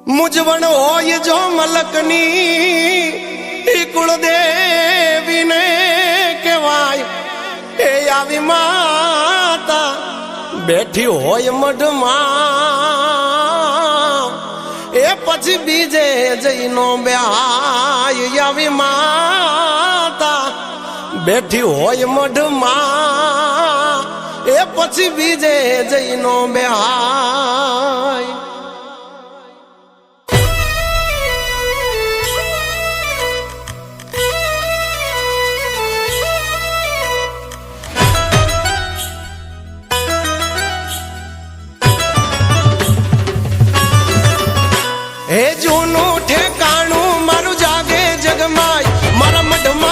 मुझवण होय जो मलकनी कुलदेवी ने कहवाय ए आवी माता बैठी होय मढमा ए पछी बीजे जईनो ब्याय आवी माता बैठी होय मढमा ए पछी बीजे जईनो ब्याय। हे जूनू ठेकाणू मारू जागे जगमाय मारा मढमा